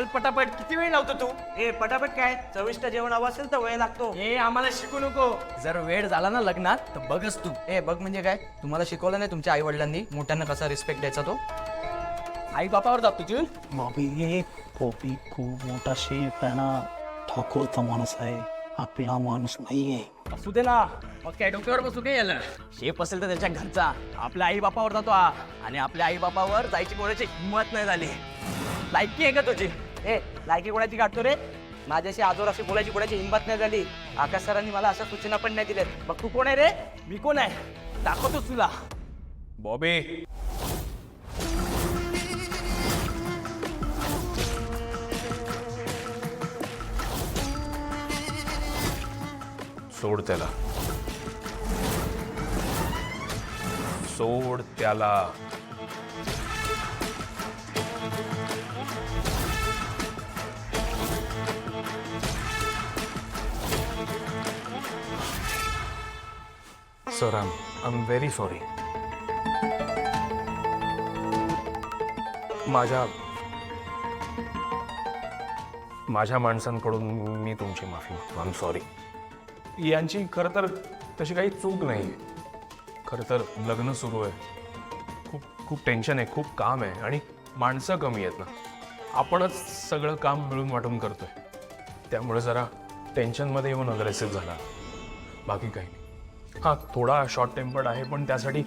चल पटापट, किती वेळ लावतो तू? ए पटापट काय, चविष्ट जेवण हवं असेल तर वेळ लागतो. ए आम्हाला शिकू नको. जर वेळ झाला ना लग्नात तर बघच तू. ए बघ म्हणजे काय, तुम्हाला शिकवलं नाही तुमच्या आई वडिलांनी मोठ्यांना कसा रिस्पेक्ट द्यायचा तो? आई बापावर जातो तू. बॉबी पॉपी खूप मोठा शेफ आहे ना, ठाकूरचा माणूस आहे, आपला माणूस नाहीये. असू दे ना, मग काय डोक्यावर बसू काय याला? शेप असेल तर त्याच्या घरचा, आपल्या आई बापावर जातो हा. आणि आपल्या आई बापावर जायची कोणाची हिंमत नाही झाली. लायकी आहे का तुझी? ए लायकी कोणाची काढतो रे? माझ्याशी आजोराशी बोलायची कोणाची हिंमत नाही झाली. आकाश सरांनी मला अशा सूचना पण नाही दिल्यात. मग तू कोण आहे रे? मी कोण आहे दाखवतोच तुला. बॉबी सोड त्याला, सोड त्याला. Sir I am very sorry. माझ्या माणसांकडून मी तुमची माफी मागतो. I am sorry. यांची खरं तर तशी काही चूक नाही. खरं तर लग्न सुरू आहे, खूप खूप टेन्शन आहे, खूप काम आहे आणि माणसं कमी आहेत ना. आपणच सगळं काम मिळून वाटून करतोय, त्यामुळे जरा टेन्शनमध्ये येऊन अग्रेसिव्ह झाला, बाकी काही नाही. हां थोडा शॉर्ट टेम्पर्ड आहे, पण त्यासाठी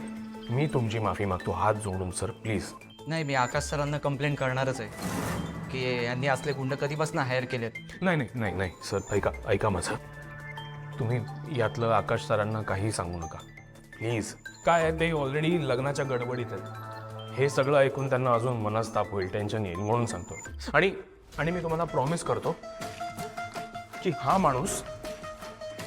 मी तुमची माफी मागतो हात जोडून सर, प्लीज. नाही, मी आकाश सरांना कंप्लेंट करणारच आहे की यांनी असले गुंड कधीपासून हायर केलेत. नाही नाही नाही नाही सर, ऐका माझं. तुम्ही यातलं आकाश सरांना काही सांगू नका प्लीज. काय आहे, ते ऑलरेडी लग्नाच्या गडबडीत आहेत. हे सगळं ऐकून त्यांना अजून मनस्ताप होईल, टेन्शन येईल, म्हणून सांगतो. आणि मी तुम्हाला प्रॉमिस करतो की हा माणूस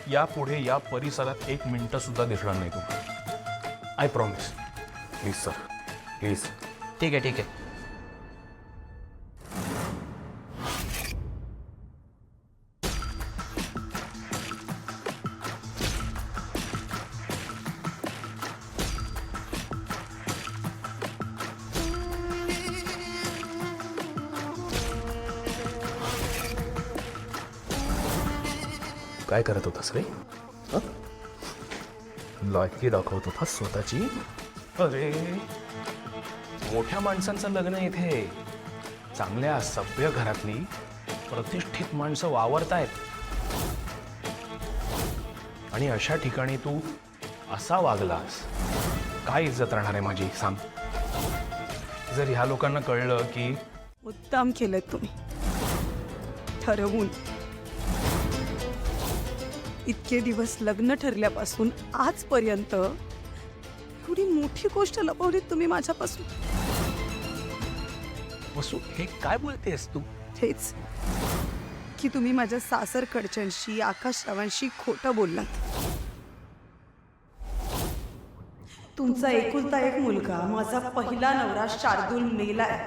यापुढे या परिसरात 1 मिनिटं सुद्धा दिसणार नाही तुम्हाला. I promise. Please sir, please. ठीक आहे ठीक आहे. काय करत होतास रे? लायकी दाखवत होतास स्वतःची? अरे मोठ्या माणसांचं लग्न इथे, चांगल्या सभ्य घरातली प्रतिष्ठित माणसं वावरतायत आणि अशा ठिकाणी तू असा वागलास, काय इज्जत राहणार आहे माझी सांग? जर ह्या लोकांना कळलं की मुद्दाम केलंय तुम्ही, ठरवून. इतके दिवस लग्न ठरल्यापासून आजपर्यंत एवढी मोठी गोष्ट लपवलीत तुम्ही माझ्यापासून. वसू, हे काय बोलतेस तू? हेच की तुम्ही माझ्या सासरकडच्यांशी, आकाशरावांशी खोटं बोललात. तुमचा एकुलता एक मुलगा, माझा पहिला नवरा शार्दूल मेलाय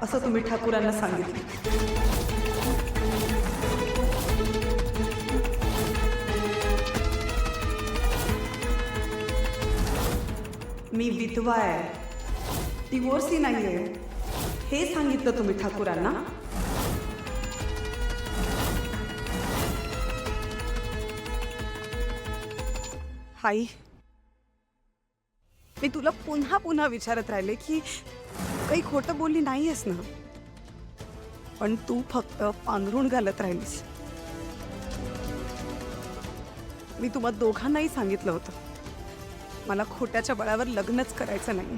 असं तुम्ही ठाकूरांना सांगितलं. मी विधवा आहे, डिवोर्सी नाहीये हे सांगितलं तुम्ही ठाकूरांना. आई, मी तुला पुन्हा पुन्हा विचारत राहिले की काही खोटं बोलली नाहीयेस ना, पण तू फक्त पांघरून घालत राहिलीस. मी तुम्हा दोघांनाही सांगितलं होतं मला खोट्याच्या बळावर लग्नच करायचं नाही.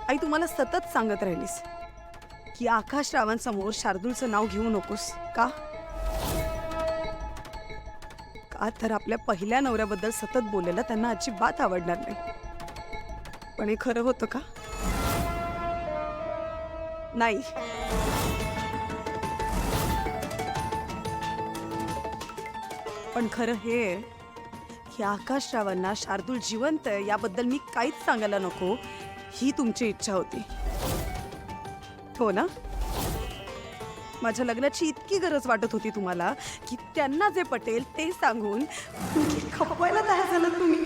आई, तुम्हाला सतत सांगत राहिलीस की आकाश रावांसमोर शार्दूलचं नाव घेऊ नकोस. का? तर आपल्या पहिल्या नवऱ्याबद्दल सतत बोलायला त्यांना अजिबात आवडणार नाही. पण हे खरं होतं का? नाही. पण खरं हे की आकाशरावांना शार्दूल जिवंत आहे याबद्दल मी काहीच सांगायला नको, ही तुमची इच्छा होती, हो ना? माझ्या लग्नाची इतकी गरज वाटत होती तुम्हाला की त्यांना जे पटेल ते सांगून खपवायला तयार झालात तुम्ही.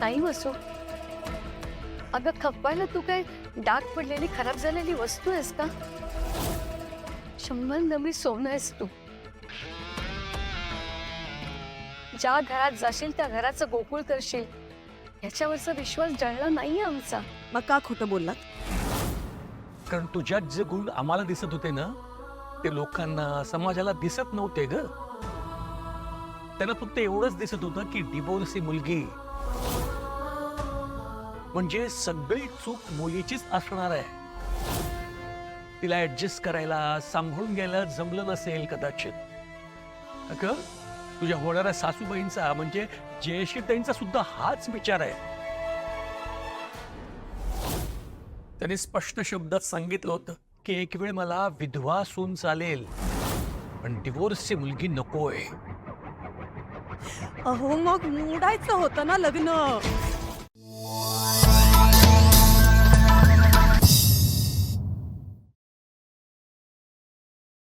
ताई वसू, अगं खपवायला तू काय डाग पडलेली खराब झालेली वस्तू आहेस का? 100 नमी सोनं आहेस तू. ज्या घरात जाशील त्या घराचं गोकुळ करशील याच्यावरचा विश्वास जळला नाहीये आमचा. मग का खोटं बोललात? कारण तुझ्यात जे गुण आम्हाला दिसत होते ना ते लोकांना समाजाला दिसत नव्हते ग. त्यांना फक्त एवढंच दिसत होतं की डिवोर्सी मुलगी म्हणजे सगळी चूक मुलीचीच असणार आहे. तिला ऍडजस्ट करायला सांभाळून घ्यायला जमलं नसेल कदाचित. अगं तुझ्या होणाऱ्या सासूबाईंचा म्हणजे जयश्रीताईंचा सुद्धा हाच विचार आहे. त्यांनी स्पष्ट शब्दात सांगितलं होतं की एक वेळ मला विधवा सून चालेल पण डिवोर्सची मुलगी नकोय. अहो मग मोडायचं होतं ना लग्न.